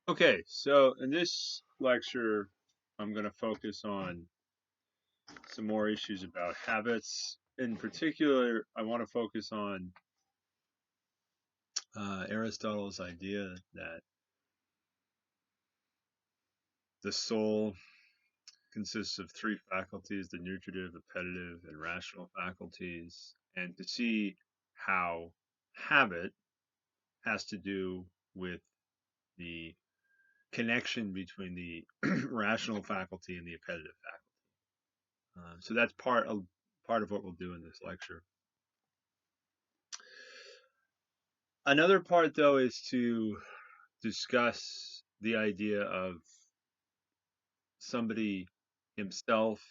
Okay, so in this lecture, I'm going to focus on some more issues about habits. In particular, I want to focus on Aristotle's idea that the soul consists of three faculties: the nutritive, appetitive, and rational faculties, and to see how habit has to do with the connection between the rational faculty and the appetitive faculty. So that's part of what we'll do in this lecture. Another part, though, is to discuss the idea of somebody himself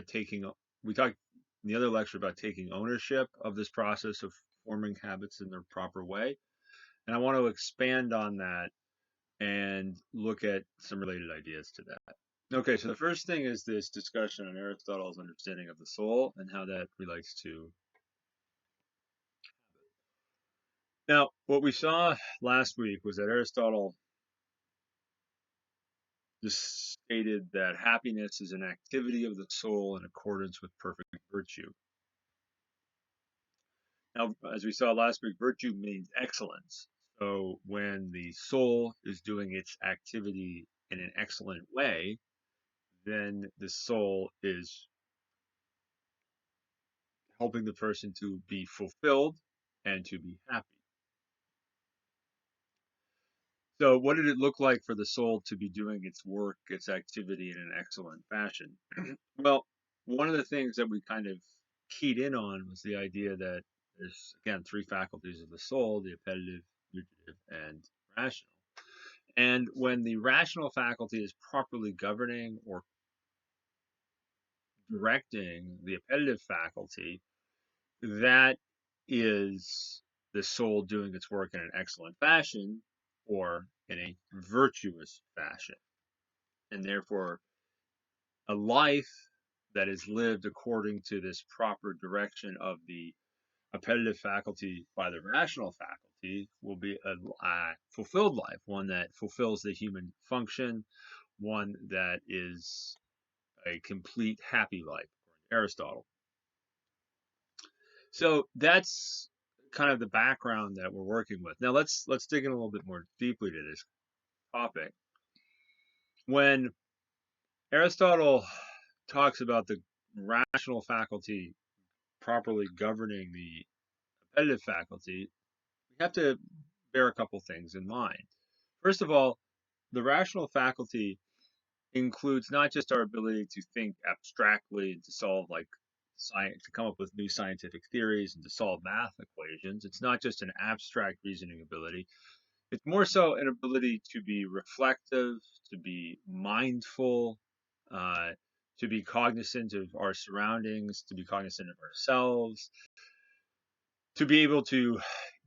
taking. We talked in the other lecture about taking ownership of this process of forming habits in the proper way, and I want to expand on that and look at some related ideas to that. Okay, so the first thing is this discussion on Aristotle's understanding of the soul and how that relates to. Now, what we saw last week was that Aristotle just stated that happiness is an activity of the soul in accordance with perfect virtue. Now, as we saw last week, virtue means excellence. So when the soul is doing its activity in an excellent way, then the soul is helping the person to be fulfilled and to be happy. So, what did it look like for the soul to be doing its work, its activity in an excellent fashion? Well, one of the things that we kind of keyed in on was the idea that there's, again, three faculties of the soul: the appetitive, nutritive, and rational. And when the rational faculty is properly governing or directing the appetitive faculty, that is the soul doing its work in an excellent fashion or in a virtuous fashion. And therefore, a life that is lived according to this proper direction of the appetitive faculty by the rational faculty will be a fulfilled life, one that fulfills the human function, one that is a complete happy life, according to Aristotle. So that's kind of the background that we're working with. Now let's dig in a little bit more deeply to this topic. When Aristotle talks about the rational faculty properly governing the appetitive faculty, we have to bear a couple things in mind. First of all, the rational faculty includes not just our ability to think abstractly and to solve like science, to come up with new scientific theories and to solve math equations. It's not just an abstract reasoning ability. It's more so an ability to be reflective, to be mindful, uh, to be cognizant of our surroundings, to be cognizant of ourselves, to be able to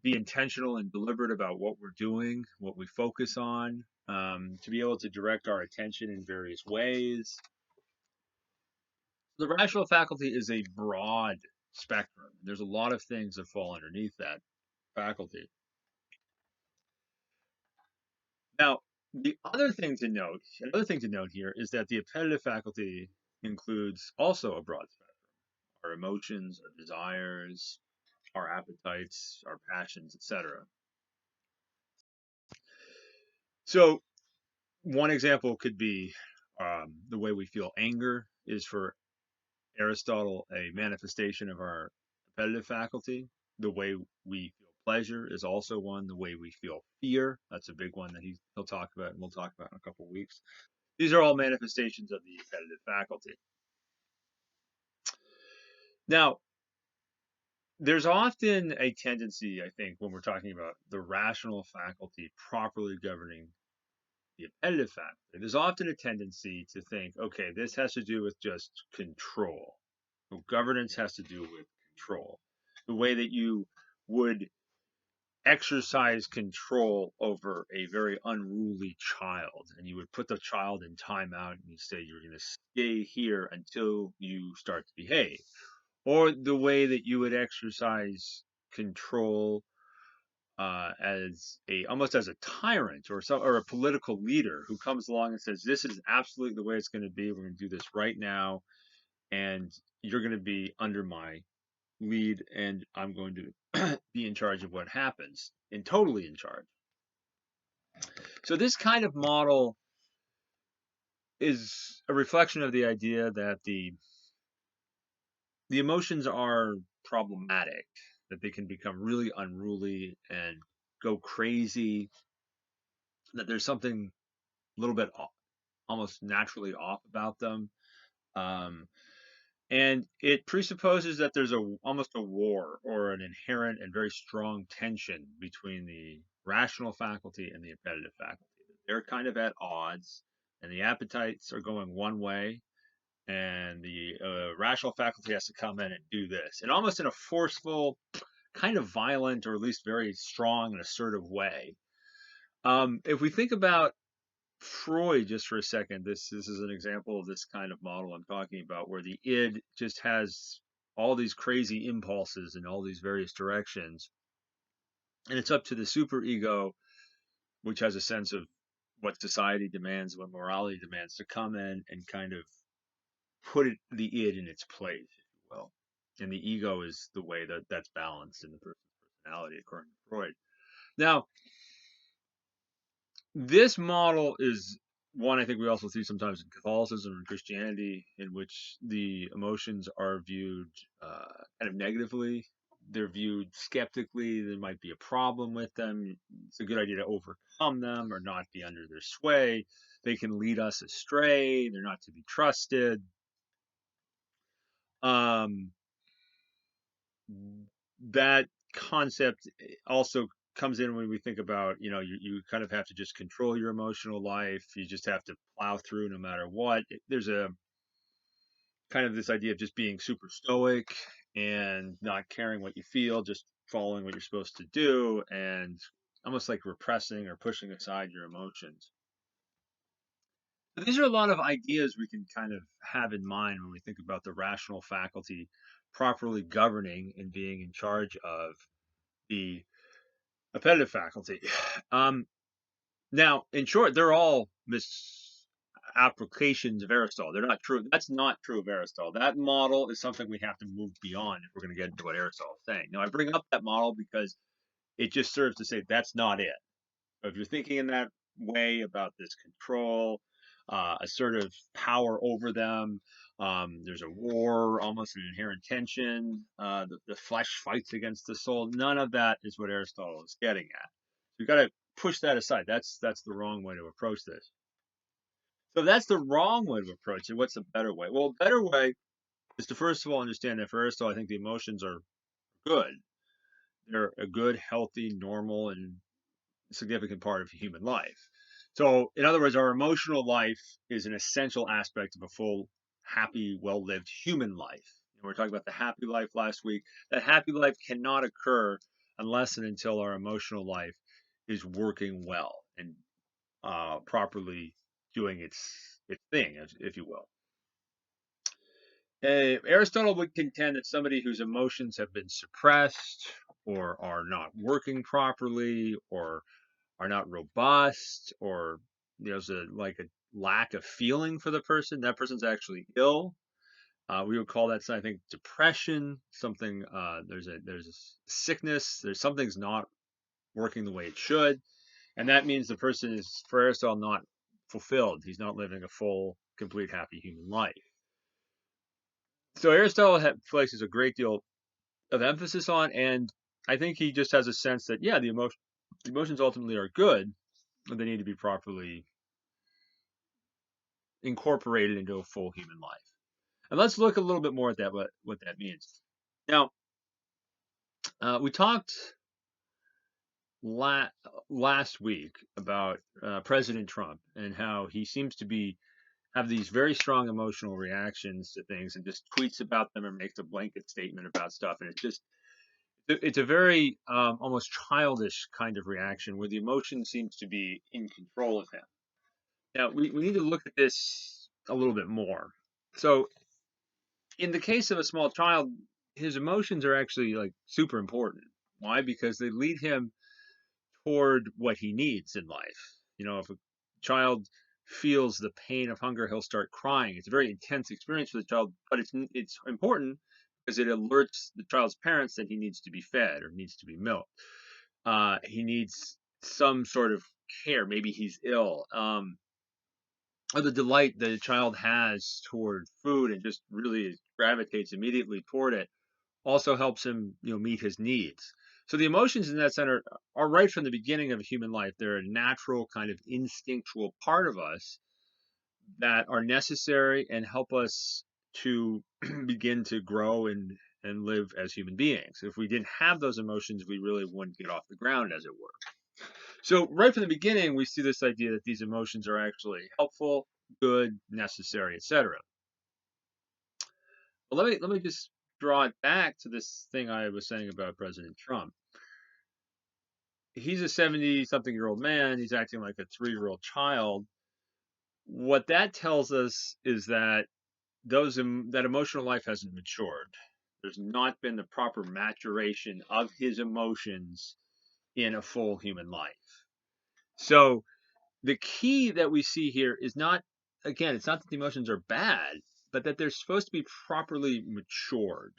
be intentional and deliberate about what we're doing, what we focus on, to be able to direct our attention in various ways. The rational faculty is a broad spectrum. There's a lot of things that fall underneath that faculty. Now, another thing to note here is that the appetitive faculty includes also a broad spectrum. Our emotions, our desires, our appetites, our passions, etc. So one example could be the way we feel anger is for Aristotle a manifestation of our appetitive faculty. The way we feel pleasure is also one. The way we feel fear, that's a big one that he'll talk about and we'll talk about in a couple of weeks. These are all manifestations of the appetitive faculty. Now, there's often a tendency, I think, when we're talking about the rational faculty properly governing the appetitive faculty, there's often a tendency to think, okay, this has to do with just control. So governance has to do with control. The way that you would exercise control over a very unruly child, and you would put the child in timeout and you say you're going to stay here until you start to behave, or the way that you would exercise control as almost as a tyrant or a political leader who comes along and says, "This is absolutely the way it's going to be. We're going to do this right now, and you're going to be under my lead, and I'm going to be in charge of what happens, and totally in charge." So this kind of model is a reflection of the idea that the emotions are problematic, that they can become really unruly and go crazy, that there's something a little bit almost naturally off about them. Um, and it presupposes that there's almost a war or an inherent and very strong tension between the rational faculty and the appetitive faculty. They're kind of at odds, and the appetites are going one way, and the rational faculty has to come in and do this, and almost in a forceful, kind of violent, or at least very strong and assertive way. If we think about Freud just for a second, this is an example of this kind of model I'm talking about, where the id just has all these crazy impulses in all these various directions, and it's up to the superego, which has a sense of what society demands, what morality demands, to come in and kind of put the id in its place, if you will. And the ego is the way that that's balanced in the person's personality, according to Freud. Now, this model is one I think we also see sometimes in Catholicism and Christianity, in which the emotions are viewed kind of negatively. They're viewed skeptically. There might be a problem with them. It's a good idea to overcome them or not be under their sway. They can lead us astray. They're not to be trusted. Um, that concept also comes in when we think about, you kind of have to just control your emotional life. You just have to plow through no matter what. There's a kind of this idea of just being super stoic and not caring what you feel, just following what you're supposed to do, and almost like repressing or pushing aside your emotions. But these are a lot of ideas we can kind of have in mind when we think about the rational faculty properly governing and being in charge of the appetitive faculty. Um, Now, in short, they're all misapplications of Aristotle. They're not true. That's not true of Aristotle. That model is something we have to move beyond if we're going to get into what Aristotle is saying. Now, I bring up that model because it just serves to say that's not it. So if you're thinking in that way about this control, assertive power over them, there's a war, almost an inherent tension. The flesh fights against the soul. None of that is what Aristotle is getting at. You got to push that aside. That's the wrong way to approach this. So if that's the wrong way to approach it, what's a better way? Well, a better way is to first of all understand that for Aristotle, I think the emotions are good. They're a good, healthy, normal, and significant part of human life. So, in other words, our emotional life is an essential aspect of a full, happy, well lived human life. And we are talking about the happy life last week. That happy life cannot occur unless and until our emotional life is working well and properly doing its thing, if you will. Aristotle would contend that somebody whose emotions have been suppressed or are not working properly or are not robust, or there's like a lack of feeling for the person, that person's actually ill. We would call that, I think, depression. Something there's a sickness. There's something's not working the way it should, and that means the person is, for Aristotle, not fulfilled. He's not living a full, complete, happy human life. So Aristotle places a great deal of emphasis on, and I think he just has a sense that, yeah, the emotions ultimately are good, but they need to be properly incorporated into a full human life. And let's look a little bit more at that, what that means. Now, we talked last week about President Trump and how he seems to have these very strong emotional reactions to things and just tweets about them or makes a blanket statement about stuff. And it's a very almost childish kind of reaction where the emotion seems to be in control of him. Now, we need to look at this a little bit more. So in the case of a small child, his emotions are actually like super important. Why? Because they lead him toward what he needs in life. If a child feels the pain of hunger, he'll start crying. It's a very intense experience for the child, but it's important because it alerts the child's parents that he needs to be fed or needs to be milked. He needs some sort of care. Maybe he's ill. Or the delight that a child has toward food and just really gravitates immediately toward it also helps him, meet his needs. So the emotions in that center are right from the beginning of human life. They're a natural kind of instinctual part of us that are necessary and help us to begin to grow and live as human beings. If we didn't have those emotions, we really wouldn't get off the ground, as it were. So right from the beginning, we see this idea that these emotions are actually helpful, good, necessary, etc. Well, let me just draw it back to this thing I was saying about President Trump. He's a 70-something-year-old man. He's acting like a 3-year-old child. What that tells us is that that emotional life hasn't matured. There's not been the proper maturation of his emotions in a full human life. So the key that we see here is not, again, it's not that the emotions are bad, but that they're supposed to be properly matured.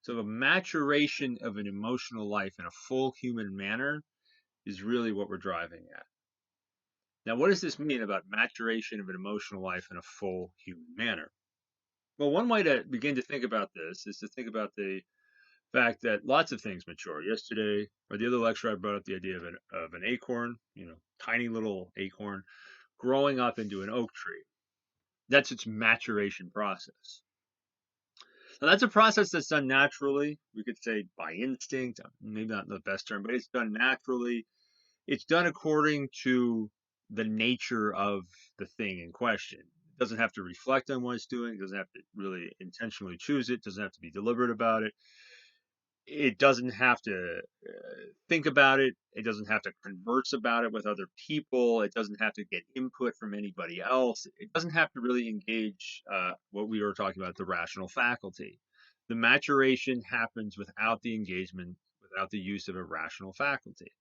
So the maturation of an emotional life in a full human manner is really what we're driving at. Now, what does this mean about maturation of an emotional life in a full human manner? Well, one way to begin to think about this is to think about the fact that lots of things mature. Yesterday, or the other lecture, I brought up the idea of an acorn, tiny little acorn, growing up into an oak tree. That's its maturation process. Now, that's a process that's done naturally. We could say by instinct, maybe not the best term, but it's done naturally. It's done according to the nature of the thing in question. It doesn't have to reflect on what it's doing. It doesn't have to really intentionally choose it. It doesn't have to be deliberate about it. It doesn't have to think about it. It doesn't have to converse about it with other people. It doesn't have to get input from anybody else. It doesn't have to really engage what we were talking about, the rational faculty. The maturation happens without the engagement, without the use of a rational faculty.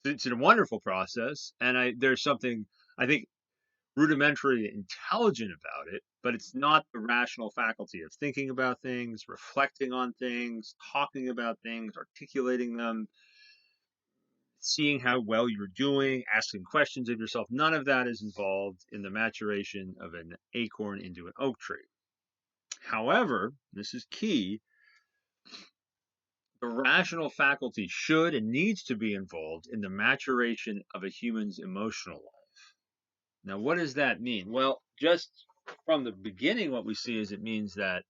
It's a wonderful process, and there's something, I think, rudimentary intelligent about it, but it's not the rational faculty of thinking about things, reflecting on things, talking about things, articulating them, seeing how well you're doing, asking questions of yourself. None of that is involved in the maturation of an acorn into an oak tree. However, this is key, the rational faculty should and needs to be involved in the maturation of a human's emotional life. Now, what does that mean? Well, just from the beginning, what we see is it means that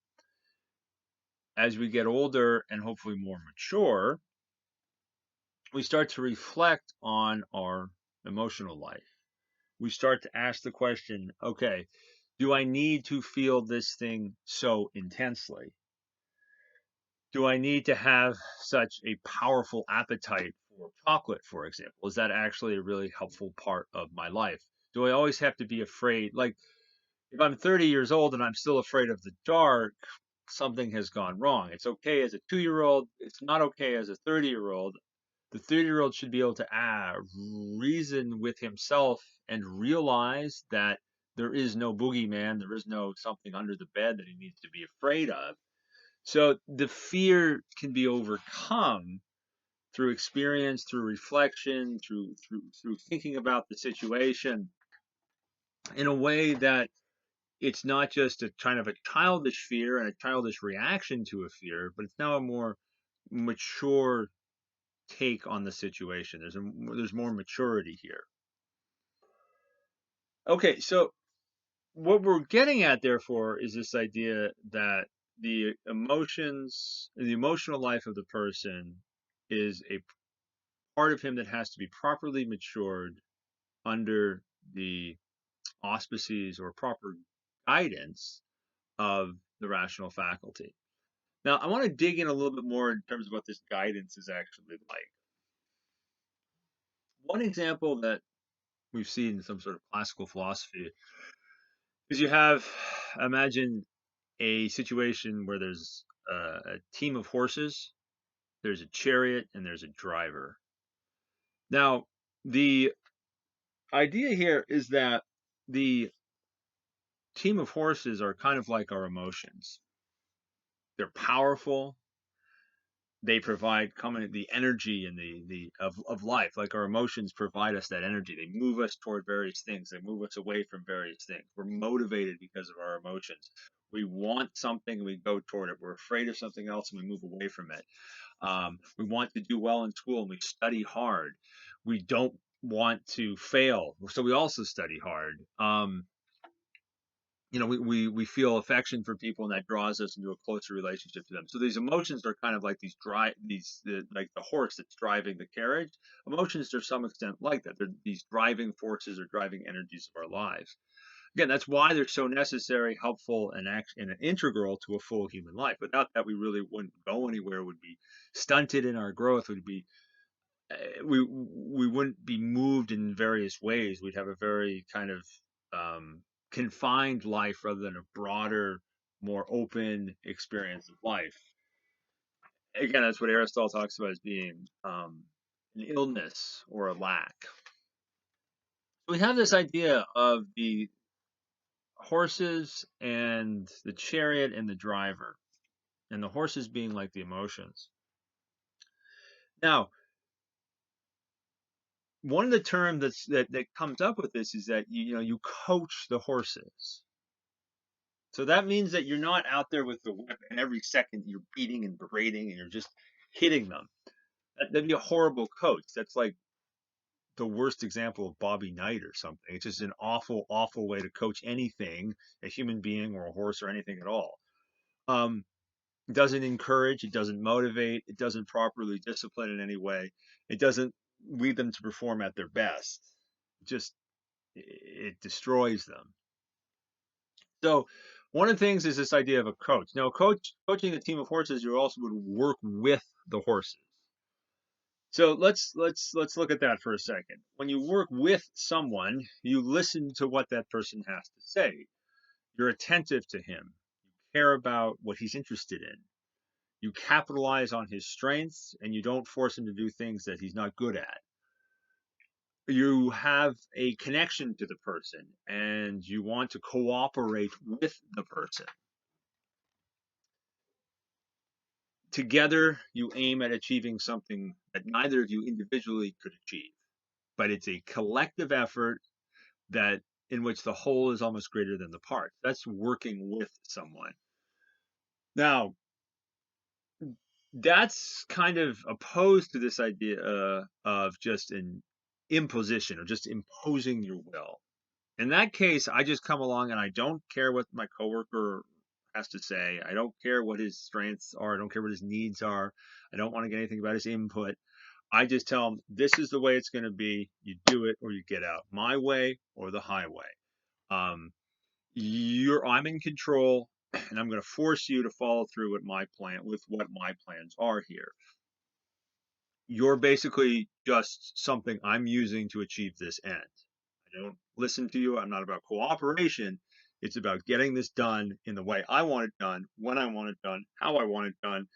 as we get older and hopefully more mature, we start to reflect on our emotional life. We start to ask the question, okay, do I need to feel this thing so intensely? Do I need to have such a powerful appetite for chocolate, for example? Is that actually a really helpful part of my life? Do I always have to be afraid? Like, if I'm 30 years old and I'm still afraid of the dark, something has gone wrong. It's okay as a 2-year-old. It's not okay as a 30-year-old. The 30-year-old should be able to reason with himself and realize that there is no boogeyman. There is no something under the bed that he needs to be afraid of. So the fear can be overcome through experience, through reflection, through thinking about the situation in a way that it's not just a kind of a childish fear and a childish reaction to a fear, but it's now a more mature take on the situation. There's more maturity here. Okay, so what we're getting at, therefore, is this idea that the emotional life of the person is a part of him that has to be properly matured under the auspices or proper guidance of the rational faculty. Now, I want to dig in a little bit more in terms of what this guidance is actually like. One example that we've seen in some sort of classical philosophy is imagine a situation where there's a team of horses, there's a chariot, and there's a driver. Now, the idea here is that the team of horses are kind of like our emotions. They're powerful. They provide common the energy and the of life. Like our emotions provide us that energy. They move us toward various things. They move us away from various things. We're motivated because of our emotions. We want something and we go toward it. We're afraid of something else and we move away from it. We want to do well in school and we study hard. We don't want to fail, so we also study hard. We feel affection for people and that draws us into a closer relationship to them. So these emotions are kind of like like the horse that's driving the carriage. Emotions to some extent like that. They're these driving forces or driving energies of our lives. Again, that's why they're so necessary, helpful, and integral to a full human life. Without that, we really wouldn't go anywhere. Would be stunted in our growth. Would be we wouldn't be moved in various ways. We'd have a very kind of confined life rather than a broader, more open experience of life. Again, that's what Aristotle talks about as being an illness or a lack. We have this idea of the horses and the chariot and the driver, and the horses being like the emotions. Now, one of the terms that comes up with this is that you coach the horses. So that means that you're not out there with the whip and every second you're beating and berating and you're just hitting them. That'd be a horrible coach. That's like the worst example of Bobby Knight or something. It's just an awful, awful way to coach anything, a human being or a horse or anything at all. It doesn't encourage, it doesn't motivate, it doesn't properly discipline in any way. It doesn't lead them to perform at their best. Just it destroys them. So one of the things is this idea of a coach. Now, coaching a team of horses, you also would work with the horses. So let's look at that for a second. When you work with someone, you listen to what that person has to say. You're attentive to him. You care about what he's interested in. You capitalize on his strengths and you don't force him to do things that he's not good at. You have a connection to the person and you want to cooperate with the person. Together, you aim at achieving something that neither of you individually could achieve, but it's a collective effort that in which the whole is almost greater than the part. That's working with someone. Now, that's kind of opposed to this idea of just an imposition or just imposing your will. In that case, I just come along and I don't care what my coworker has to say. I don't care what his strengths are. I don't care what his needs are. I don't want to get anything about his input. I just tell him this is the way it's going to be. You do it or you get out. My way or the highway. Um, I'm in control, and I'm going to force you to follow through with what my plans are here. You're basically just something I'm using to achieve this end. I don't listen to you. I'm not about cooperation. It's about getting this done in the way I want it done, when I want it done, how I want it done,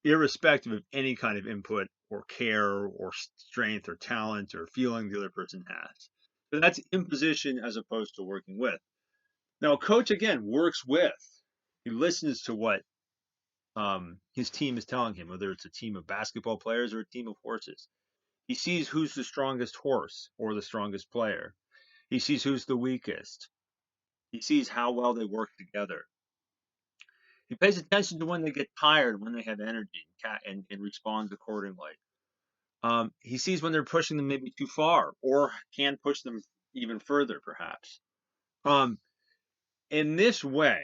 irrespective of any kind of input or care or strength or talent or feeling the other person has. So that's imposition as opposed to working with. Now, a coach again works with. He listens to what his team is telling him, whether it's a team of basketball players or a team of horses. He sees who's the strongest horse or the strongest player. He sees who's the weakest. He sees how well they work together. He pays attention to when they get tired, when they have energy, and responds accordingly. He sees when they're pushing them maybe too far or can push them even further, perhaps. Um, in this way,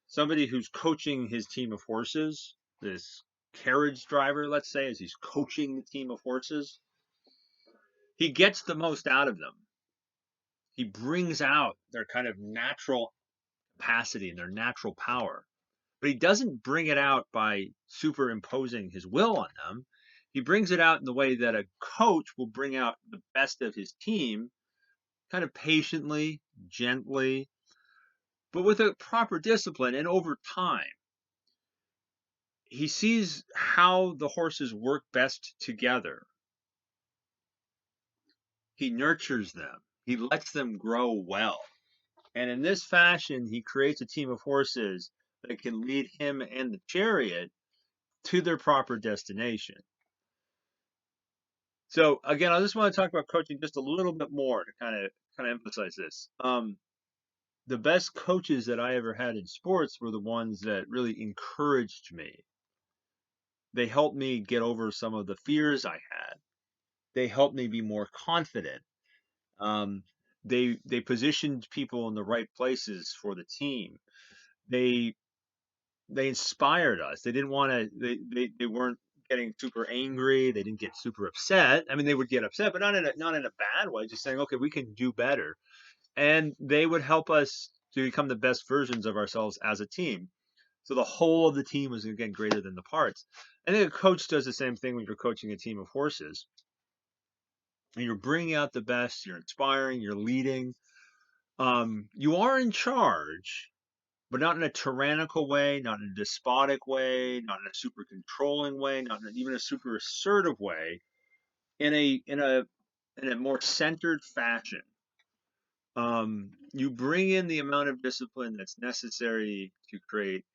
somebody who's coaching his team of horses, this carriage driver, let's say, as he's coaching the team of horses, he gets the most out of them. He brings out their kind of natural capacity and their natural power. But he doesn't bring it out by superimposing his will on them. He brings it out in the way that a coach will bring out the best of his team, kind of patiently, gently, but with a proper discipline and over time. He sees how the horses work best together. He nurtures them. He lets them grow well. And in this fashion, he creates a team of horses that can lead him and the chariot to their proper destination. So again, I just want to talk about coaching just a little bit more to kind of emphasize this. The best coaches that I ever had in sports were the ones that really encouraged me. They helped me get over some of the fears I had. They helped me be more confident. Um, they positioned people in the right places for the team. They they inspired us. They didn't want to. They weren't getting super angry. They didn't get super upset. I mean, they would get upset, but not in a bad way. Just saying, okay, we can do better, and they would help us to become the best versions of ourselves as a team. So the whole of the team was again greater than the parts. I think a coach does the same thing when you're coaching a team of horses. And you're bringing out the best. You're inspiring. You're leading. You are in charge, but not in a tyrannical way, not in a despotic way, not in a super controlling way, not in even a super assertive way. In a more centered fashion. You bring in the amount of discipline that's necessary to create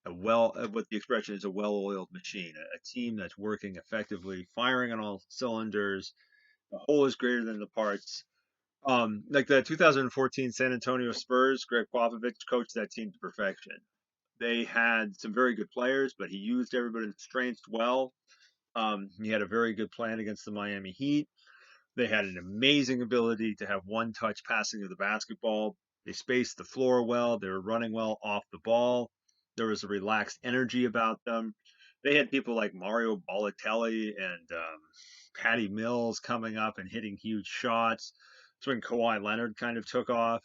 what the expression is, a well-oiled machine, a team that's working effectively, firing on all cylinders. The whole is greater than the parts. Like the 2014 San Antonio Spurs, Greg Popovich coached that team to perfection. They had some very good players, but he used everybody's strengths well. He had a very good plan against the Miami Heat. They had an amazing ability to have one-touch passing of the basketball. They spaced the floor well. They were running well off the ball. There was a relaxed energy about them. They had people like Mario Balotelli and Patty Mills coming up and hitting huge shots. That's when Kawhi Leonard kind of took off.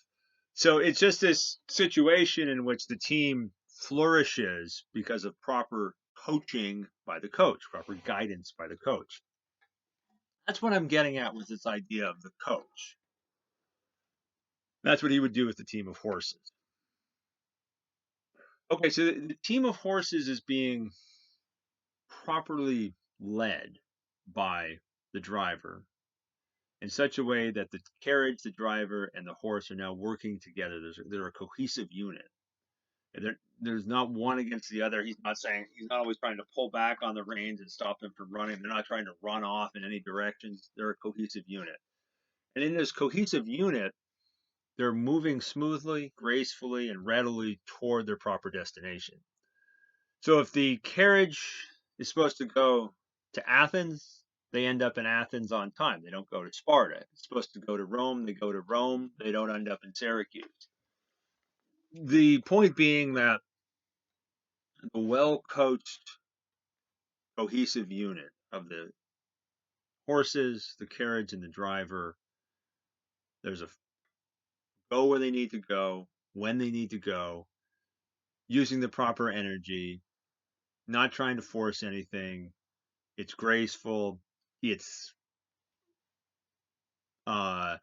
So it's just this situation in which the team flourishes because of proper coaching by the coach, proper guidance by the coach. That's what I'm getting at with this idea of the coach. That's what he would do with the team of horses. Okay, so the team of horses is being properly led by the driver in such a way that the carriage, the driver, and the horse are now working together. They're a cohesive unit. There's not one against the other. He's not always trying to pull back on the reins and stop them from running. They're not trying to run off in any directions. They're a cohesive unit. And in this cohesive unit, they're moving smoothly, gracefully, and readily toward their proper destination. So if the carriage is supposed to go to Athens, they end up in Athens on time. They don't go to Sparta. If it's supposed to go to Rome, they go to Rome. They don't end up in Syracuse. The point being that the well-coached, cohesive unit of the horses, the carriage, and the driver, there's a go where they need to go, when they need to go, using the proper energy, not trying to force anything. It's graceful. It's uh,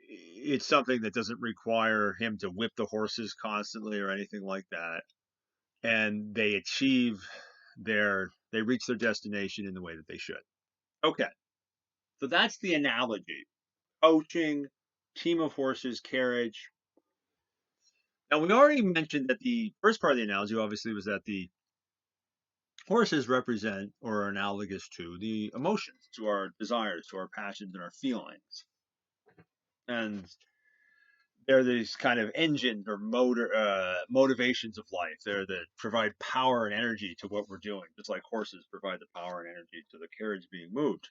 it's something that doesn't require him to whip the horses constantly or anything like that. And they reach their destination in the way that they should. Okay, so that's the analogy: coaching, team of horses, carriage. Now we already mentioned that the first part of the analogy, obviously, was that the horses represent or are analogous to the emotions, to our desires, to our passions, and our feelings. And they're these kind of engines or motivations of life. They're that provide power and energy to what we're doing, just like horses provide the power and energy to the carriage being moved.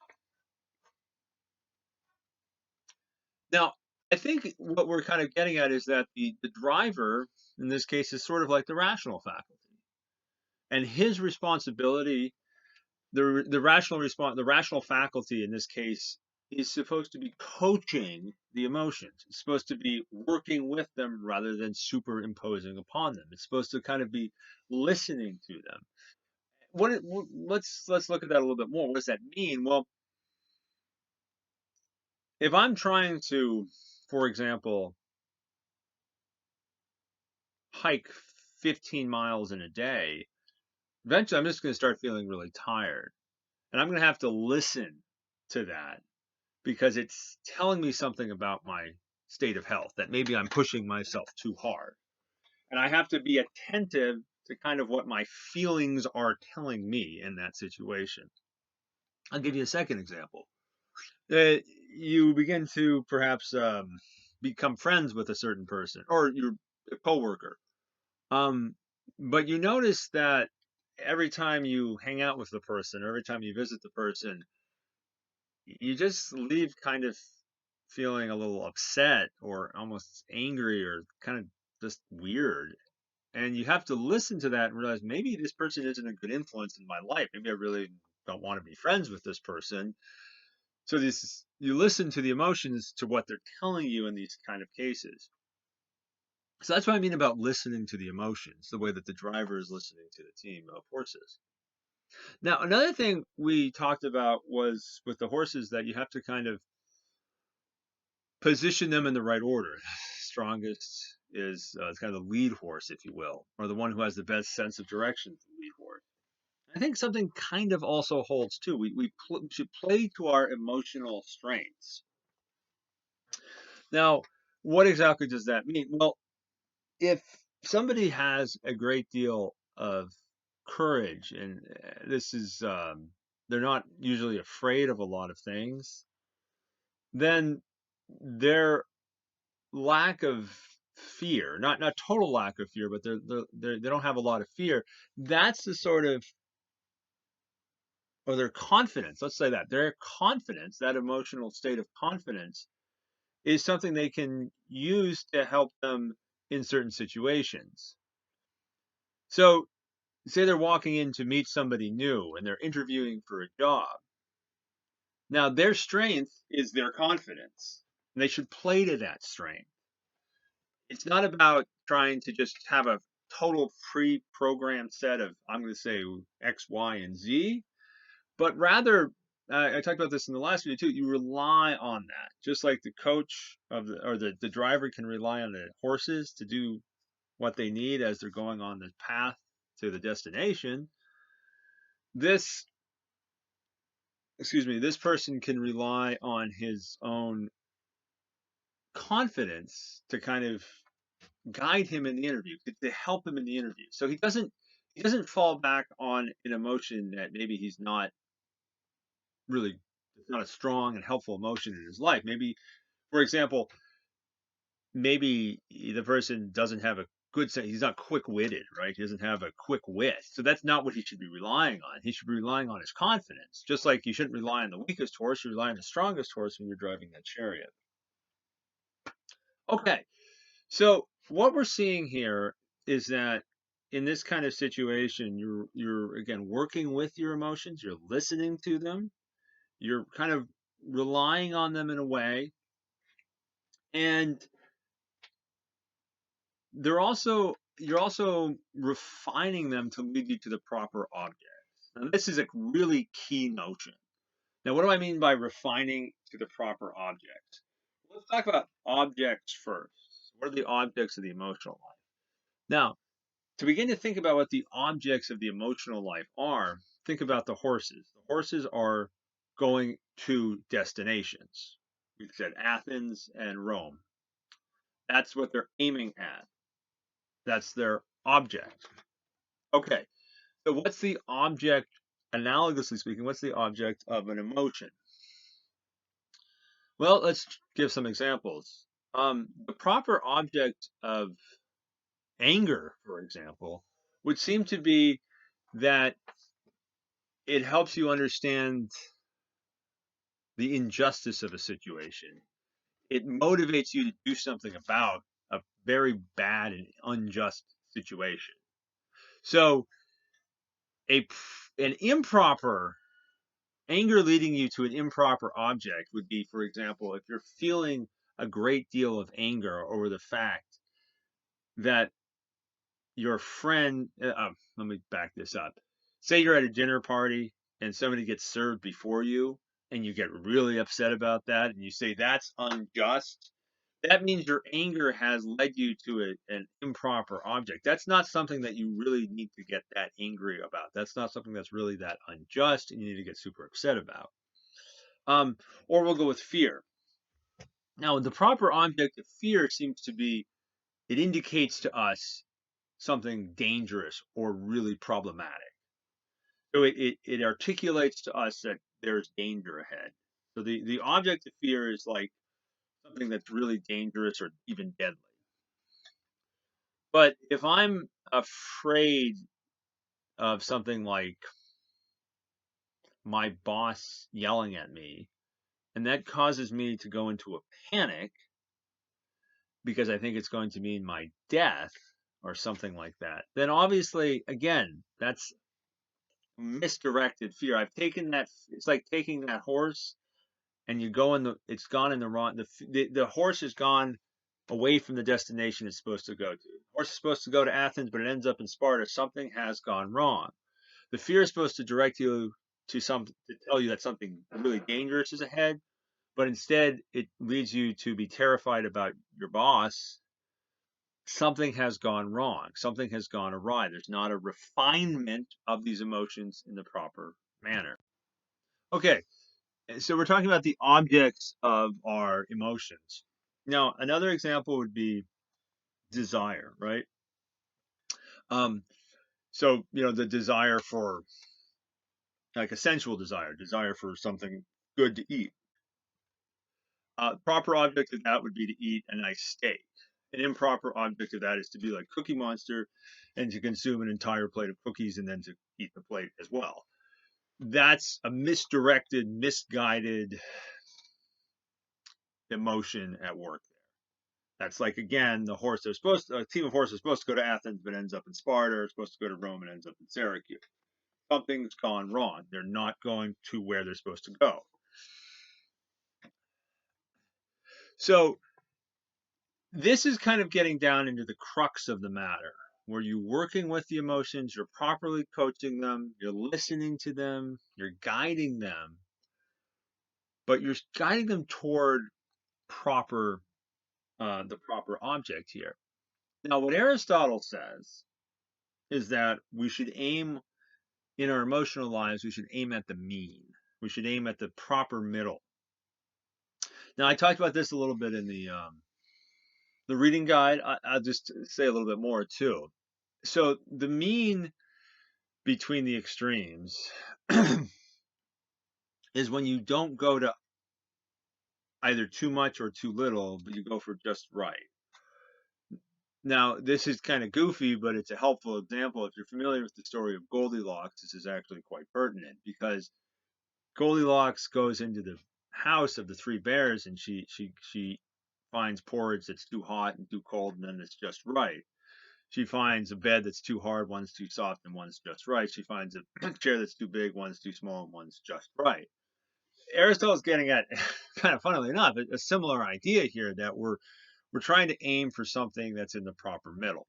Now, I think what we're kind of getting at is that the driver, in this case, is sort of like the rational faculty. And his responsibility, the rational faculty in this case is supposed to be coaching the emotions. It's supposed to be working with them rather than superimposing upon them. It's supposed to kind of be listening to them. Let's look at that a little bit more. What does that mean? Well, if I'm trying to, for example, hike 15 miles in a day, eventually I'm just going to start feeling really tired. And I'm going to have to listen to that because it's telling me something about my state of health, that maybe I'm pushing myself too hard. And I have to be attentive to kind of what my feelings are telling me in that situation. I'll give you a second example. Uh, you begin to perhaps become friends with a certain person or your coworker. Um, but you notice that every time you hang out with the person, or every time you visit the person, you just leave kind of feeling a little upset or almost angry or kind of just weird. And you have to listen to that and realize maybe this person isn't a good influence in my life. Maybe I really don't want to be friends with this person. So this, you listen to the emotions to what they're telling you in these kind of cases. So that's what I mean about listening to the emotions, the way that the driver is listening to the team of horses. Now, another thing we talked about was with the horses that you have to kind of position them in the right order. Strongest is kind of the lead horse, if you will, or the one who has the best sense of direction, the lead horse. I think something kind of also holds too. We should play to our emotional strengths. Now, what exactly does that mean? Well, if somebody has a great deal of courage, and this is, they're not usually afraid of a lot of things, then their lack of fear, not total lack of fear, but they don't have a lot of fear. That's the sort of, or their confidence. Let's say that their confidence, that emotional state of confidence, is something they can use to help them in certain situations. So, say they're walking in to meet somebody new and they're interviewing for a job. Now, their strength is their confidence, and they should play to that strength. It's not about trying to just have a total pre-programmed set of, I'm going to say X, Y, and Z, but rather, I talked about this in the last video too. You rely on that, just like the coach of the driver can rely on the horses to do what they need as they're going on the path to the destination. This, excuse me, this person can rely on his own confidence to kind of guide him in the interview, to help him in the interview. So he doesn't fall back on an emotion that maybe he's not really, it's not a strong and helpful emotion in his life. Maybe, for example, maybe the person doesn't have a good sense. He's not quick-witted, right? He doesn't have a quick wit. So that's not what he should be relying on. He should be relying on his confidence. Just like you shouldn't rely on the weakest horse, you rely on the strongest horse when you're driving that chariot. Okay, so what we're seeing here is that in this kind of situation, you're again working with your emotions, you're listening to them, you're kind of relying on them in a way, and you're also refining them to lead you to the proper object. Now, this is a really key notion. Now, what do I mean by refining to the proper object? Let's talk about objects first. What are the objects of the emotional life? Now, to begin to think about what the objects of the emotional life are, think about the horses. The horses are going to destinations. We said Athens and Rome. That's what they're aiming at. That's their object. Okay, so what's the object, analogously speaking, what's the object of an emotion? Well, let's give some examples. The proper object of anger, for example, would seem to be that it helps you understand the injustice of a situation. It motivates you to do something about a very bad and unjust situation. So, a an improper anger leading you to an improper object would be, for example, if you're feeling a great deal of anger over the fact that your friend, let me back this up. Say you're at a dinner party and somebody gets served before you, and you get really upset about that, and you say that's unjust. That means your anger has led you to an improper object. That's not something that you really need to get that angry about. That's not something that's really that unjust, and you need to get super upset about. Or we'll go with fear. Now, the proper object of fear seems to be, it indicates to us something dangerous or really problematic. So it articulates to us that there's danger ahead. So the object of fear is like something that's really dangerous or even deadly. But if I'm afraid of something like my boss yelling at me, and that causes me to go into a panic because I think it's going to mean my death or something like that, then obviously, again, that's misdirected fear. I've taken that, it's like taking that horse and you go in the, it's gone in the wrong, the horse has gone away from the destination it's supposed to go to. The horse is supposed to go to Athens, but it ends up in Sparta. Something has gone wrong. The fear is supposed to direct you to tell you that something really dangerous is ahead, but instead it leads you to be terrified about your boss. Something has gone wrong. Something has gone awry. There's not a refinement of these emotions in the proper manner. Okay, so we're talking about the objects of our emotions. Now, another example would be desire, right? Um, so, the desire for, like, a sensual desire for something good to eat. Proper object of that would be to eat a nice steak. An improper object of that is to be like Cookie Monster and to consume an entire plate of cookies and then to eat the plate as well. That's a misdirected, misguided emotion at work there. That's like, again, a team of horses is supposed to go to Athens but ends up in Sparta, or supposed to go to Rome and ends up in Syracuse. Something's gone wrong. They're not going to where they're supposed to go. So this is kind of getting down into the crux of the matter, where you're working with the emotions, you're properly coaching them, you're listening to them, you're guiding them, but you're guiding them toward proper the proper object here. Now, what Aristotle says is that we should aim in our emotional lives, we should aim at the mean. We should aim at the proper middle. Now, I talked about this a little bit in the reading guide. I'll just say a little bit more too. So the mean between the extremes is when you don't go to either too much or too little, but you go for just right. Now, this is kind of goofy, but it's a helpful example. If you're familiar with the story of Goldilocks, this is actually quite pertinent because Goldilocks goes into the house of the three bears and she finds porridge that's too hot and too cold and then it's just right. She finds a bed that's too hard, one's too soft, and one's just right. She finds a chair that's too big, one's too small, and one's just right. Aristotle's getting at, kind of funnily enough, a similar idea here that we're trying to aim for something that's in the proper middle.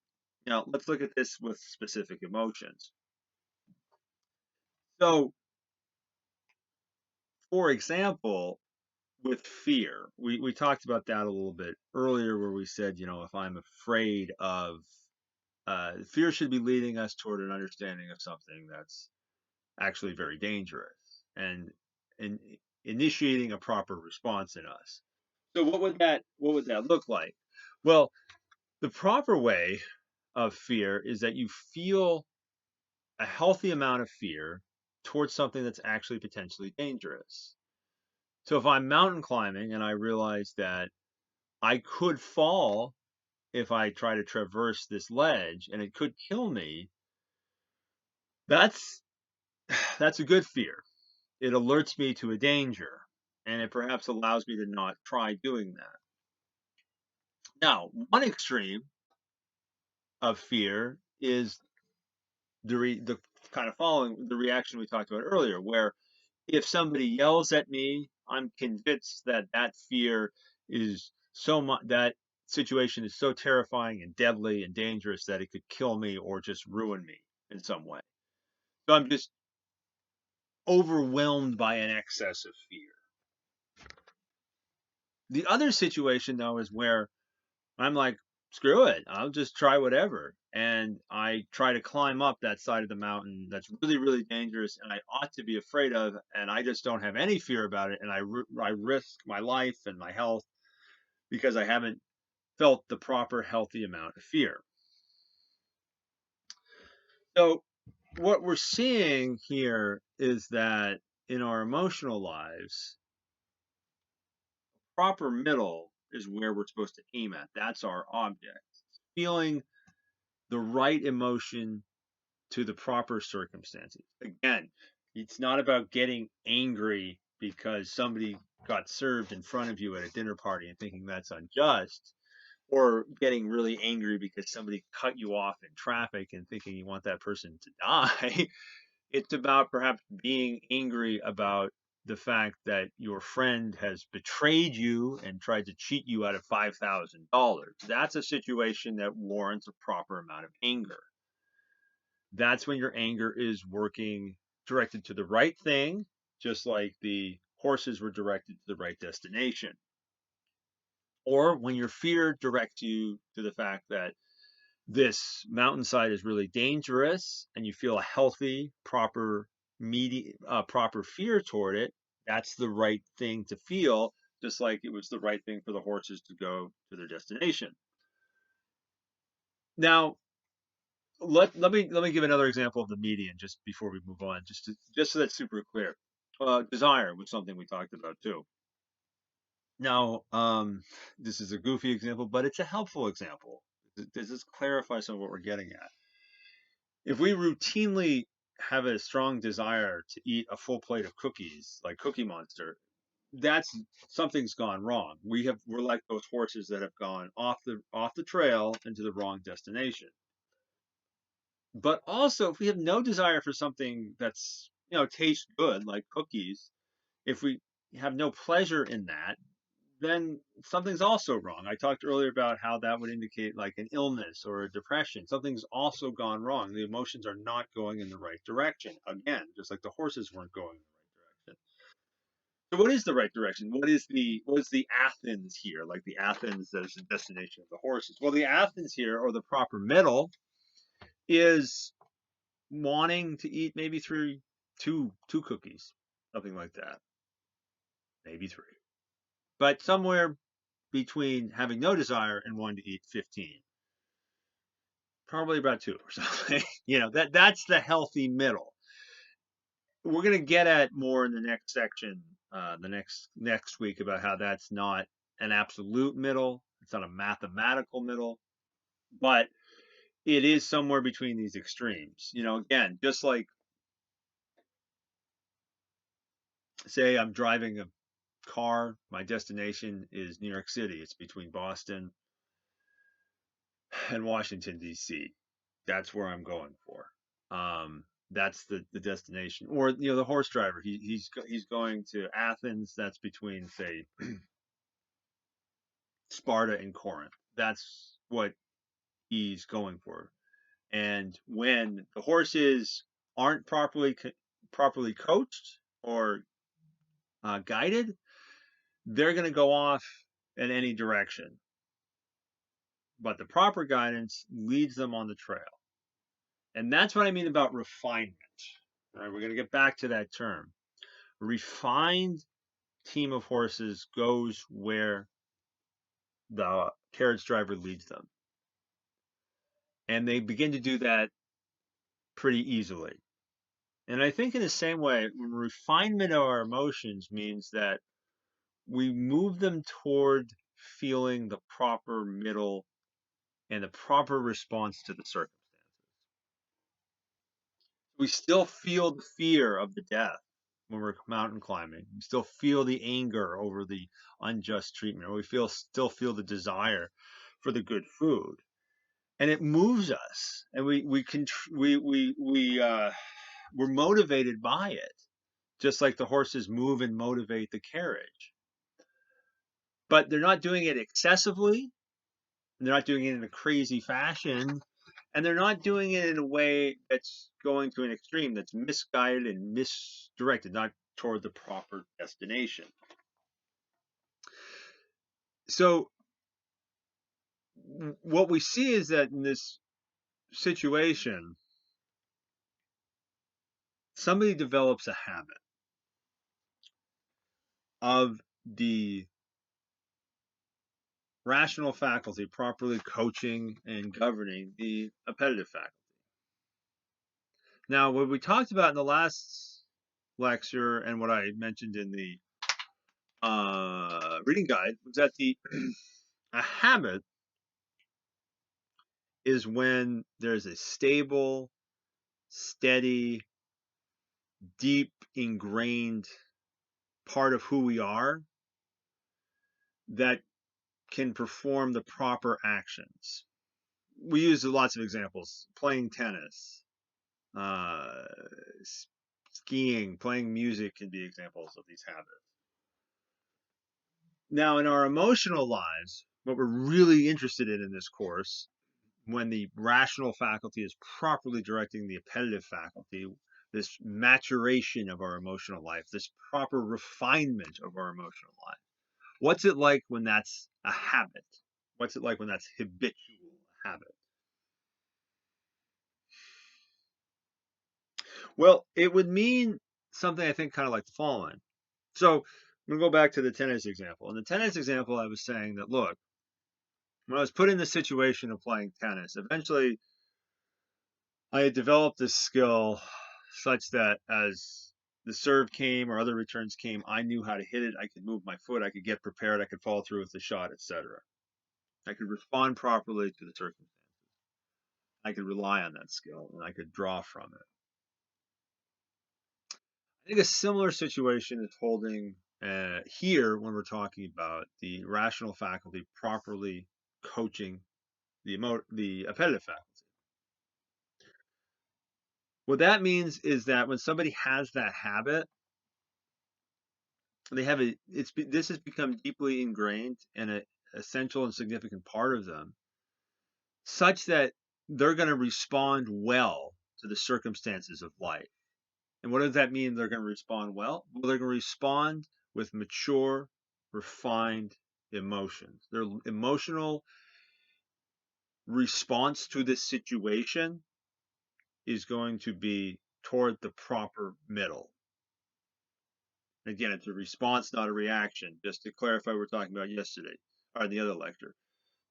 Now, let's look at this with specific emotions. So, for example, with fear, we talked about that a little bit earlier, where we said, if I'm afraid of, fear should be leading us toward an understanding of something that's actually very dangerous and initiating a proper response in us. So what would that look like? Well, the proper way of fear is that you feel a healthy amount of fear towards something that's actually potentially dangerous. So if I'm mountain climbing and I realize that I could fall if I try to traverse this ledge and it could kill me, that's that's a good fear. It alerts me to a danger and it perhaps allows me to not try doing that. Now, one extreme of fear is the kind of following the reaction we talked about earlier, where if somebody yells at me, I'm convinced that that fear is so much, that situation is so terrifying and deadly and dangerous that it could kill me or just ruin me in some way. So I'm just overwhelmed by an excess of fear. The other situation, though, is where I'm like screw it, I'll just try whatever. And I try to climb up that side of the mountain that's really, really dangerous and I ought to be afraid of, and I just don't have any fear about it. And I risk my life and my health because I haven't felt the proper healthy amount of fear. So, what we're seeing here is that in our emotional lives, proper middle is where we're supposed to aim at. That's our object. Feeling the right emotion to the proper circumstances. Again, it's not about getting angry because somebody got served in front of you at a dinner party and thinking that's unjust, or getting really angry because somebody cut you off in traffic and thinking you want that person to die. It's about perhaps being angry about the fact that your friend has betrayed you and tried to cheat you out of $5,000. That's a situation that warrants a proper amount of anger. That's when your anger is working directed to the right thing, just like the horses were directed to the right destination. Or when your fear directs you to the fact that this mountainside is really dangerous and you feel a healthy, proper fear toward it, that's the right thing to feel, just like it was the right thing for the horses to go to their destination. Now, let me give another example of the median just before we move on, just so that's super clear. Desire was something we talked about too. Now, this is a goofy example, but it's a helpful example. Does this clarify some of what we're getting at? If we routinely have a strong desire to eat a full plate of cookies, like Cookie Monster, that's something's gone wrong. We're like those horses that have gone off the trail into the wrong destination. But also, if we have no desire for something that's, tastes good, like cookies, if we have no pleasure in that, then something's also wrong. I talked earlier about how that would indicate like an illness or a depression. Something's also gone wrong. The emotions are not going in the right direction. Again, just like the horses weren't going in the right direction. So what is the right direction? What is the Athens here? Like the Athens that is the destination of the horses. Well, the Athens here, or the proper middle, is wanting to eat maybe two cookies, something like that, maybe three, but somewhere between having no desire and wanting to eat 15, probably about two or something. That's the healthy middle. We're going to get at more in the next section, the next week, about how that's not an absolute middle. It's not a mathematical middle, but it is somewhere between these extremes. Again, just like, say I'm driving a car, my destination is New York City. It's between Boston and Washington, D.C. That's where I'm going for. That's the destination. Or the horse driver. He's going to Athens. That's between, say, Sparta and Corinth. That's what he's going for. And when the horses aren't properly coached or guided, they're going to go off in any direction. But the proper guidance leads them on the trail. And that's what I mean about refinement. All right, we're going to get back to that term. A refined team of horses goes where the carriage driver leads them. And they begin to do that pretty easily. And I think in the same way, refinement of our emotions means that we move them toward feeling the proper middle and the proper response to the circumstances. We still feel the fear of the death when we're mountain climbing. We still feel the anger over the unjust treatment, or we still feel the desire for the good food, and it moves us, and we're motivated by it, just like the horses move and motivate the carriage. But they're not doing it excessively, and they're not doing it in a crazy fashion, and they're not doing it in a way that's going to an extreme, that's misguided and misdirected, not toward the proper destination. So what we see is that in this situation, somebody develops a habit of the rational faculty properly coaching and governing the appetitive faculty. Now, what we talked about in the last lecture and what I mentioned in the reading guide was that a habit is when there's a stable, steady, deep ingrained part of who we are that can perform the proper actions. We use lots of examples: playing tennis, uh, skiing, playing music can be examples of these habits. Now, in our emotional lives, what we're really interested in this course, when the rational faculty is properly directing the appetitive faculty, this maturation of our emotional life, this proper refinement of our emotional life. What's it like when that's a habit? What's it like when that's habitual habit? Well, it would mean something I think kind of like the following. So I'm going to go back to the tennis example. In the tennis example, I was saying that, look, when I was put in the situation of playing tennis, eventually I had developed this skill such that as the serve came or other returns came, I knew how to hit it. I could move my foot. I could get prepared. I could follow through with the shot, etc. I could respond properly to the circumstance. I could rely on that skill and I could draw from it. I think a similar situation is holding here when we're talking about the rational faculty properly coaching the appetitive faculty. What that means is that when somebody has that habit, they have this has become deeply ingrained and an essential and significant part of them, such that they're going to respond well to the circumstances of life. And what does that mean? They're going to respond well? Well, they're going to respond with mature, refined emotions. Their emotional response to this situation is going to be toward the proper middle. Again, it's a response, not a reaction. Just to clarify, what we're talking about yesterday, or in the other lecture.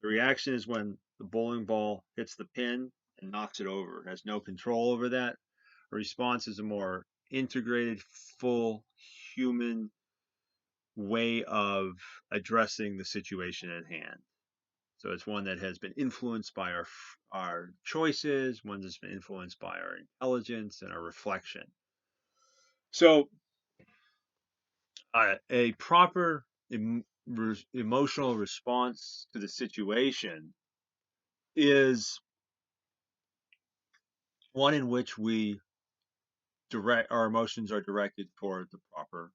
The reaction is when the bowling ball hits the pin and knocks it over. It has no control over that. A response is a more integrated, full human way of addressing the situation at hand. So it's one that has been influenced by our choices, one that's been influenced by our intelligence and our reflection. So a proper emotional response to the situation is one in which our emotions are directed toward the proper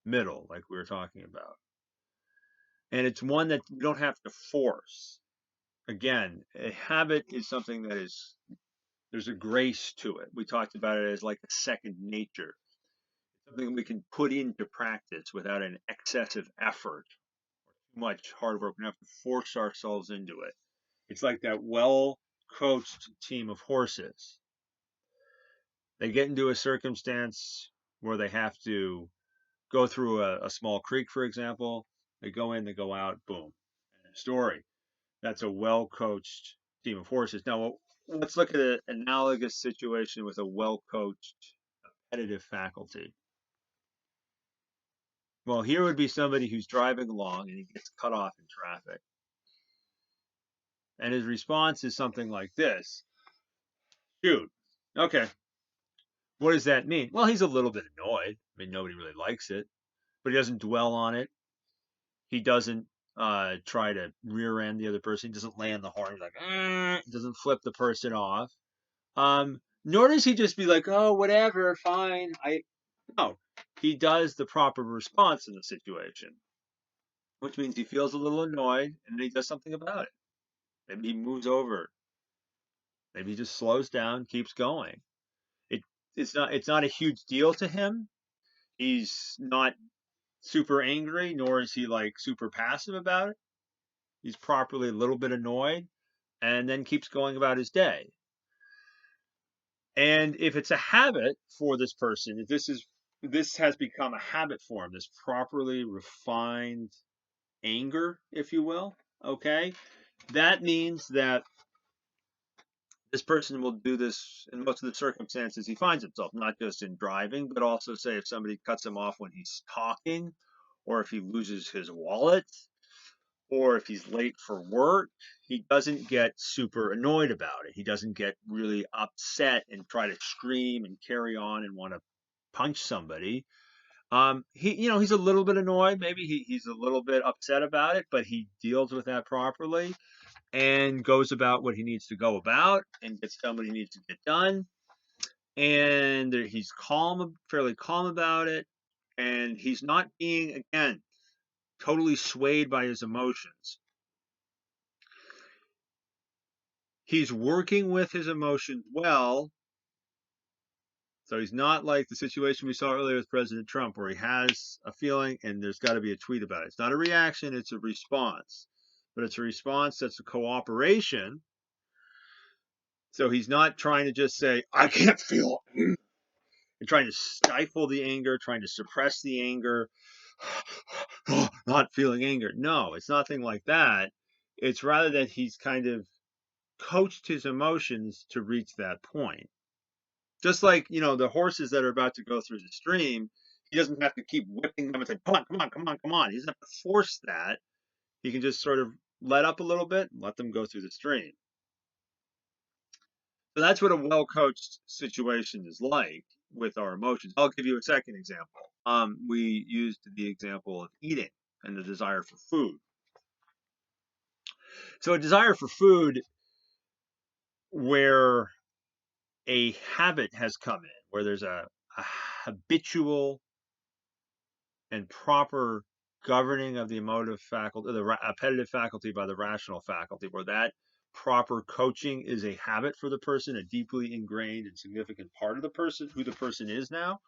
middle, like we were talking about. And it's one that you don't have to force. Again, a habit is something that there's a grace to it. We talked about it as like a second nature, something we can put into practice without an excessive effort or too much hard work. We don't have to force ourselves into it. It's like that well-coached team of horses. They get into a circumstance where they have to go through a small creek, for example. They go in, they go out, boom. End of story. That's a well-coached team of horses. Now, let's look at an analogous situation with a well-coached appetitive faculty. Well, here would be somebody who's driving along and he gets cut off in traffic. And his response is something like this: shoot, okay, what does that mean? Well, he's a little bit annoyed. I mean, nobody really likes it, but he doesn't dwell on it. He doesn't try to rear end the other person. He doesn't lay on the horn. He's like, doesn't flip the person off. Nor does he just be like, oh, whatever, fine. No, he does the proper response in the situation, which means he feels a little annoyed and then he does something about it. Maybe he moves over. Maybe he just slows down, keeps going. It it's not a huge deal to him. He's not super angry, nor is he like super passive about it. He's properly a little bit annoyed and then keeps going about his day. And if it's a habit for this person, if this has become a habit for him, this properly refined anger, if you will, okay, that means that this person will do this in most of the circumstances he finds himself, not just in driving, but also, say, if somebody cuts him off when he's talking, or if he loses his wallet, or if he's late for work. He doesn't get super annoyed about it. He doesn't get really upset and try to scream and carry on and want to punch somebody. He's a little bit annoyed. Maybe he's a little bit upset about it, but he deals with that properly and goes about what he needs to go about and gets done what he needs to get done. And he's calm, fairly calm about it. And he's not being, again, totally swayed by his emotions. He's working with his emotions well. So he's not like the situation we saw earlier with President Trump, where he has a feeling and there's got to be a tweet about it. It's not a reaction, it's a response. But it's a response that's a cooperation. So he's not trying to just say, I can't feel, and trying to stifle the anger, trying to suppress the anger, not feeling anger. No, it's nothing like that. It's rather that he's kind of coached his emotions to reach that point. Just like, the horses that are about to go through the stream, he doesn't have to keep whipping them and say, come on, come on, come on, come on. He doesn't have to force that. He can just sort of let up a little bit and let them go through the stream. So that's what a well-coached situation is like with our emotions. I'll give you a second example. We used the example of eating and the desire for food. So a desire for food where a habit has come in, where there's a habitual and proper governing of the emotive faculty, the appetitive faculty by the rational faculty, where that proper coaching is a habit for the person, a deeply ingrained and significant part of the person, who the person is now.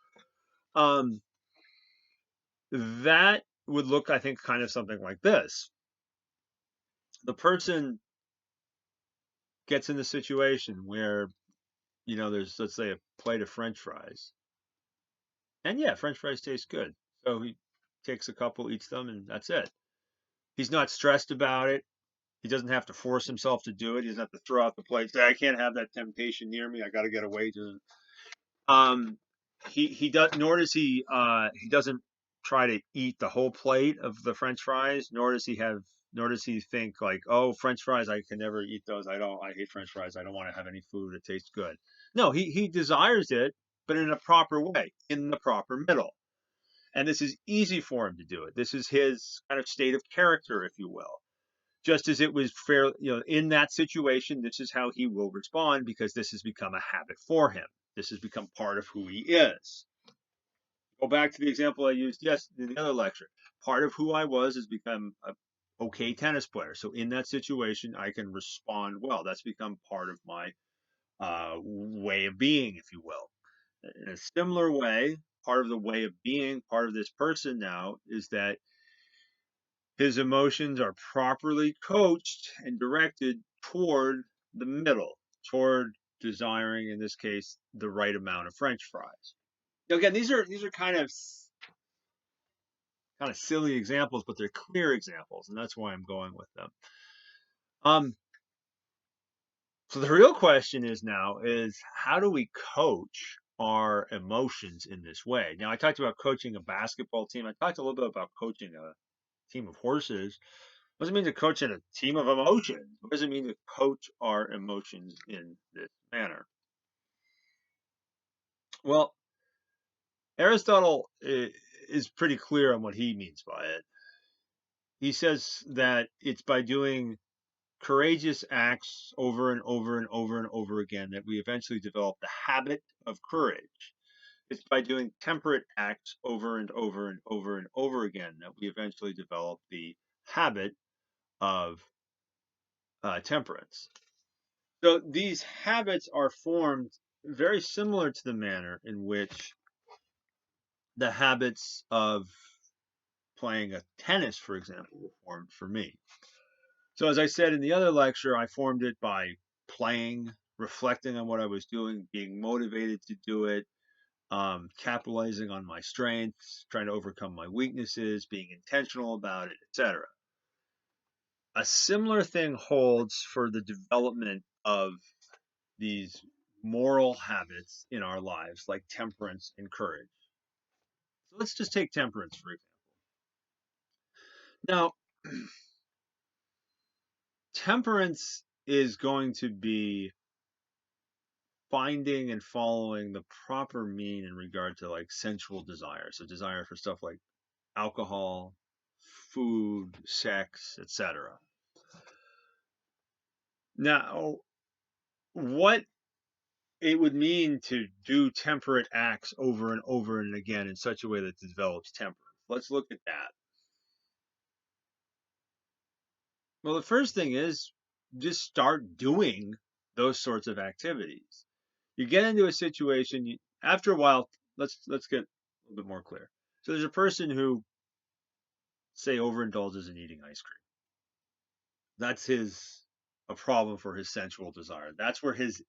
That would look, I think, kind of something like this. The person gets in the situation where, there's, let's say, a plate of French fries. And yeah, French fries taste good. So he takes a couple, eats them, and that's it. He's not stressed about it. He doesn't have to force himself to do it. He doesn't have to throw out the plate. Say, I can't have that temptation near me. I got to get away. Um, he does. He doesn't try to eat the whole plate of the French fries. Nor does he think like, oh, French fries, I can never eat those. I hate French fries. I don't want to have any food. It tastes good. No, he desires it, but in a proper way, in the proper middle. And this is easy for him to do it. This is his kind of state of character, if you will. Just as it was fair, in that situation, this is how he will respond because this has become a habit for him. This has become part of who he is. Go back to the example I used in the other lecture. Part of who I was has become a okay tennis player. So in that situation, I can respond well. That's become part of my way of being, if you will. In a similar way, part of the way of being, part of this person now is that his emotions are properly coached and directed toward the middle, toward desiring, in this case, the right amount of French fries. Now, again, these are kind of silly examples, but they're clear examples, and that's why I'm going with them. So the real question is how do we coach our emotions in this way? Now, I talked about coaching a basketball team. I talked a little bit about coaching a team of horses. What does it mean to coach in a team of emotions? What does it mean to coach our emotions in this manner? Well, Aristotle is pretty clear on what he means by it. He says that it's by doing courageous acts over and over and over and over again that we eventually develop the habit of courage. It's by doing temperate acts over and over and over and over again that we eventually develop the habit of temperance. So these habits are formed very similar to the manner in which the habits of playing a tennis, for example, were formed for me. So as I said in the other lecture, I formed it by playing, reflecting on what I was doing, being motivated to do it, capitalizing on my strengths, trying to overcome my weaknesses, being intentional about it, etc. A similar thing holds for the development of these moral habits in our lives, like temperance and courage. So let's just take temperance for example. Now, temperance is going to be finding and following the proper mean in regard to like sensual desire. So desire for stuff like alcohol, food, sex, etc. Now, what it would mean to do temperate acts over and over and again in such a way that develops temperance. Let's look at that. Well, the first thing is just start doing those sorts of activities. You get into a situation, after a while, let's get a little bit more clear. So there's a person who, say, overindulges in eating ice cream. That's his a problem for his sensual desire. That's where he's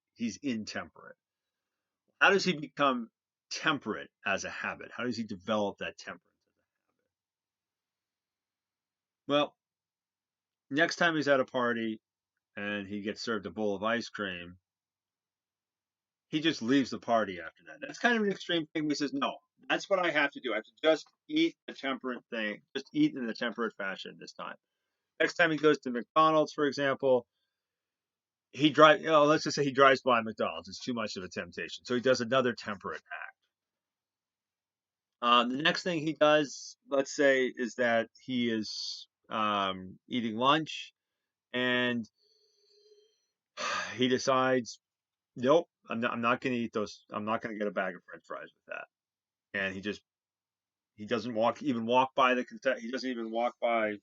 intemperate. How does he become temperate as a habit? How does he develop that temperance? Well, next time he's at a party and he gets served a bowl of ice cream, he just leaves the party after that. That's kind of an extreme thing. He says, no, that's what I have to do. I have to just eat the temperate thing, just eat in the temperate fashion this time. Next time he goes to McDonald's, for example, let's just say he drives by McDonald's. It's too much of a temptation. So he does another temperate act. The next thing he does, let's say, is that he is eating lunch and he decides, nope, I'm not going to eat those. I'm not going to get a bag of French fries with that. And he doesn't walk by he doesn't even walk by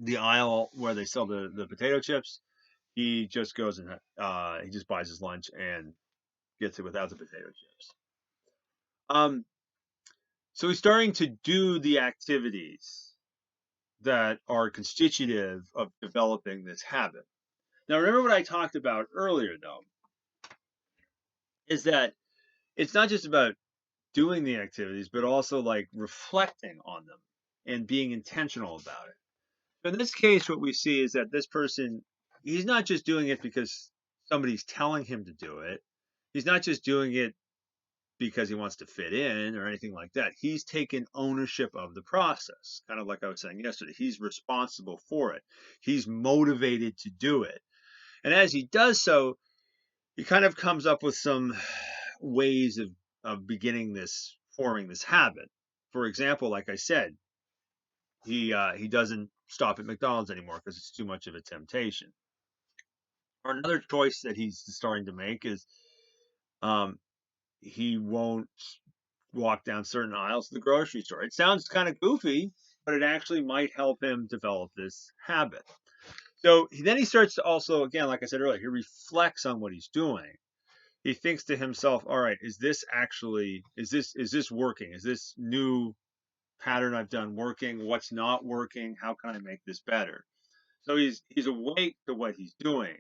the aisle where they sell the potato chips. He just goes and he just buys his lunch and gets it without the potato chips. Um, so he's starting to do the activities that are constitutive of developing this habit. Now, remember what I talked about earlier, though, is that it's not just about doing the activities, but also like reflecting on them and being intentional about it. So in this case, what we see is that this person, he's not just doing it because somebody's telling him to do it. He's not just doing it because he wants to fit in or anything like that. He's taken ownership of the process, kind of like I was saying yesterday. He's responsible for it. He's motivated to do it. And as he does so, he kind of comes up with some ways of forming this habit. For example, like I said, he doesn't stop at McDonald's anymore because it's too much of a temptation. Or another choice that he's starting to make is um, he won't walk down certain aisles of the grocery store. It sounds kind of goofy, but it actually might help him develop this habit. So then he starts to also, again, like I said earlier, he reflects on what he's doing. He thinks to himself, all right, is this working? Is this new pattern I've done working? What's not working? How can I make this better? So he's awake to what he's doing.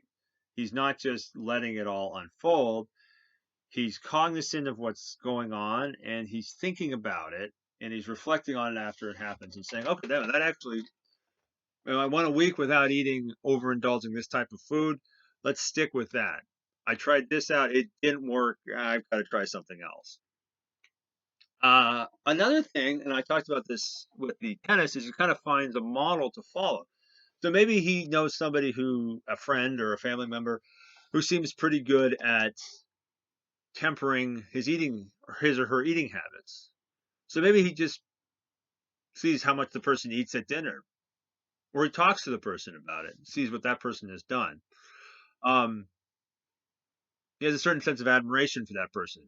He's not just letting it all unfold. He's cognizant of what's going on and he's thinking about it and he's reflecting on it after it happens and saying, okay, that actually, I went a week without eating, overindulging this type of food. Let's stick with that. I tried this out. It didn't work. I've got to try something else. Another thing, and I talked about this with the tennis, is he kind of finds a model to follow. So maybe he knows somebody a friend or a family member, who seems pretty good at tempering his or her eating habits. So maybe he just sees how much the person eats at dinner, or he talks to the person about it, sees what that person has done. Um, he has a certain sense of admiration for that person.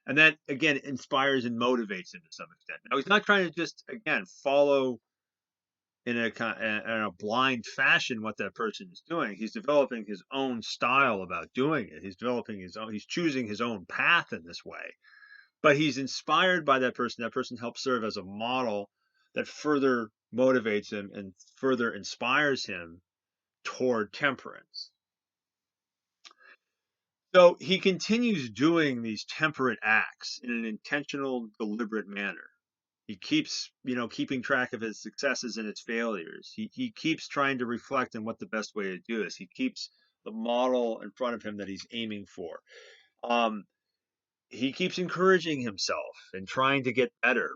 And that, again, inspires and motivates him to some extent. Now, he's not trying to just, again, follow in a blind fashion what that person is doing. He's developing his own style about doing it. He's choosing his own path in this way. But he's inspired by that person. That person helps serve as a model that further motivates him and further inspires him toward temperance. So he continues doing these temperate acts in an intentional, deliberate manner. He keeps, keeping track of his successes and his failures. He keeps trying to reflect on what the best way to do is. He keeps the model in front of him that he's aiming for. Um, he keeps encouraging himself and trying to get better.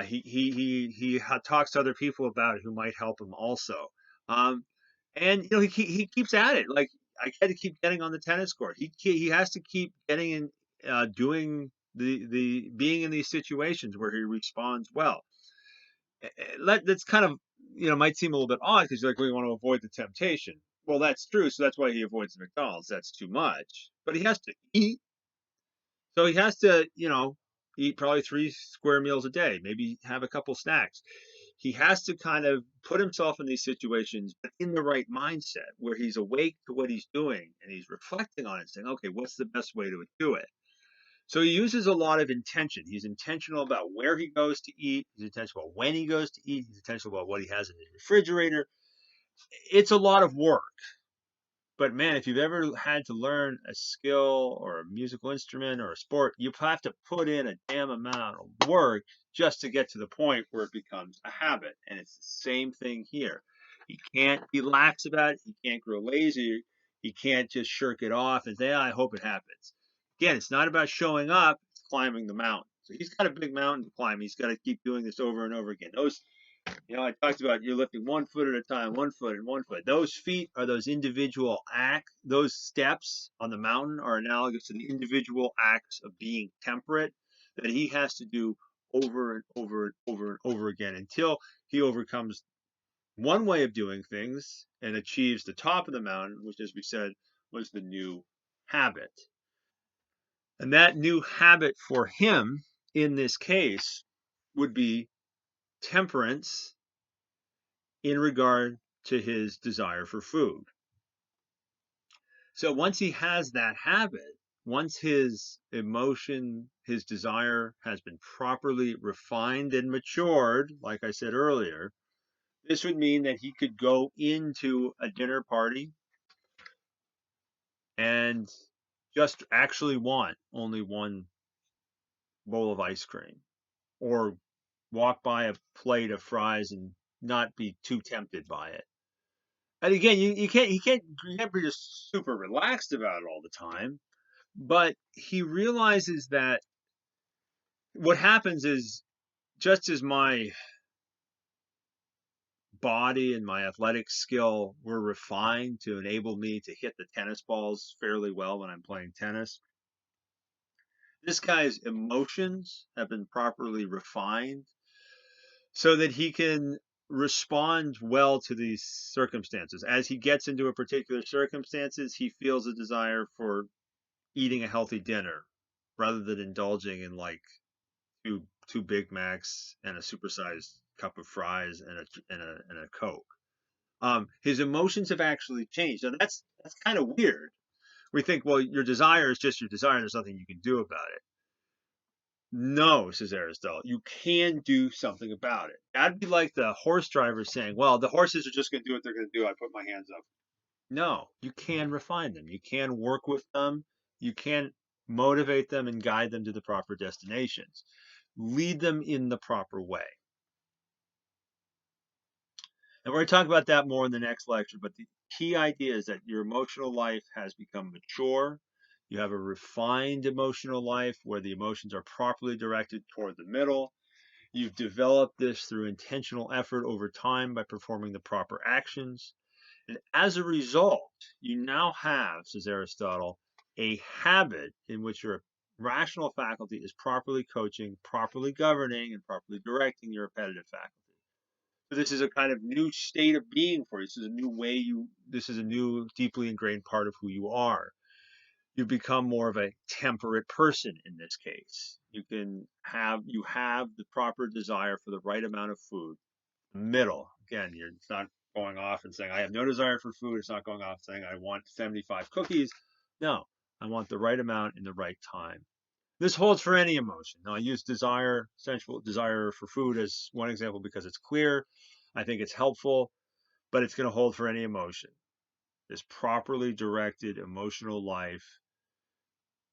He talks to other people about it who might help him also. Um, and he keeps at it. Like, I got to keep getting on the tennis court. He has to keep getting in, doing the being in these situations where he responds well. That's kind of, might seem a little bit odd because you're like, we want to avoid the temptation. Well, that's true. So that's why he avoids the McDonald's. That's too much. But he has to eat, so he has to, eat probably 3 square meals a day, maybe have a couple snacks. He has to kind of put himself in these situations, but in the right mindset where he's awake to what he's doing and he's reflecting on it, saying, okay, what's the best way to do it? So he uses a lot of intention. He's intentional about where he goes to eat. He's intentional about when he goes to eat. He's intentional about what he has in his refrigerator. It's a lot of work. But man, if you've ever had to learn a skill or a musical instrument or a sport, you have to put in a damn amount of work just to get to the point where it becomes a habit. And it's the same thing here. He can't be lax about it. He can't grow lazy. He can't just shirk it off and say, I hope it happens. Again, it's not about showing up, it's climbing the mountain. So he's got a big mountain to climb. He's got to keep doing this over and over again. I talked about you're lifting 1 foot at a time, 1 foot and 1 foot. Those feet are those individual acts. Those steps on the mountain are analogous to the individual acts of being temperate that he has to do over and over and over and over again until he overcomes one way of doing things and achieves the top of the mountain, which, as we said, was the new habit. And that new habit for him in this case would be temperance in regard to his desire for food. So once he has that habit, once his emotion, his desire has been properly refined and matured, like I said earlier, this would mean that he could go into a dinner party and just actually want only one bowl of ice cream, or walk by a plate of fries and not be too tempted by it. And again, you can't be just super relaxed about it all the time. But he realizes that what happens is, just as my body and my athletic skill were refined to enable me to hit the tennis balls fairly well when I'm playing tennis, this guy's emotions have been properly refined so that he can respond well to these circumstances. As he gets into a particular circumstances, he feels a desire for eating a healthy dinner rather than indulging in like two Big Macs and a supersized cup of fries and a Coke. His emotions have actually changed. Now that's kind of weird. We think, well, your desire is just your desire. There's nothing you can do about it. No, says Aristotle, you can do something about it. That'd be like the horse driver saying, well, the horses are just going to do what they're going to do. I put my hands up. No, you can refine them. You can work with them. You can motivate them and guide them to the proper destinations. Lead them in the proper way. And we're going to talk about that more in the next lecture. But the key idea is that your emotional life has become mature. You have a refined emotional life where the emotions are properly directed toward the middle. You've developed this through intentional effort over time by performing the proper actions. And as a result, you now have, says Aristotle, a habit in which your rational faculty is properly coaching, properly governing, and properly directing your appetitive faculty. So this is a kind of new state of being for you. This is a new way this is a new, deeply ingrained part of who you are. You become more of a temperate person in this case. You have the proper desire for the right amount of food. Middle. Again, it's not going off and saying, I have no desire for food. It's not going off saying, I want 75 cookies. No, I want the right amount in the right time. This holds for any emotion. Now, I use sensual desire for food as one example because it's clear. I think it's helpful, but it's going to hold for any emotion. This properly directed emotional life,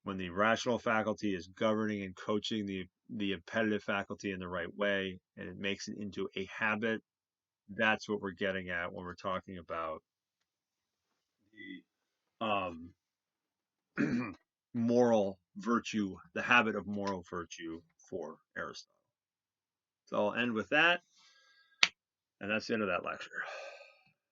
when the rational faculty is governing and coaching the appetitive faculty in the right way, and it makes it into a habit, that's what we're getting at when we're talking about the moral virtue, the habit of moral virtue for Aristotle. So I'll end with that, and that's the end of that lecture.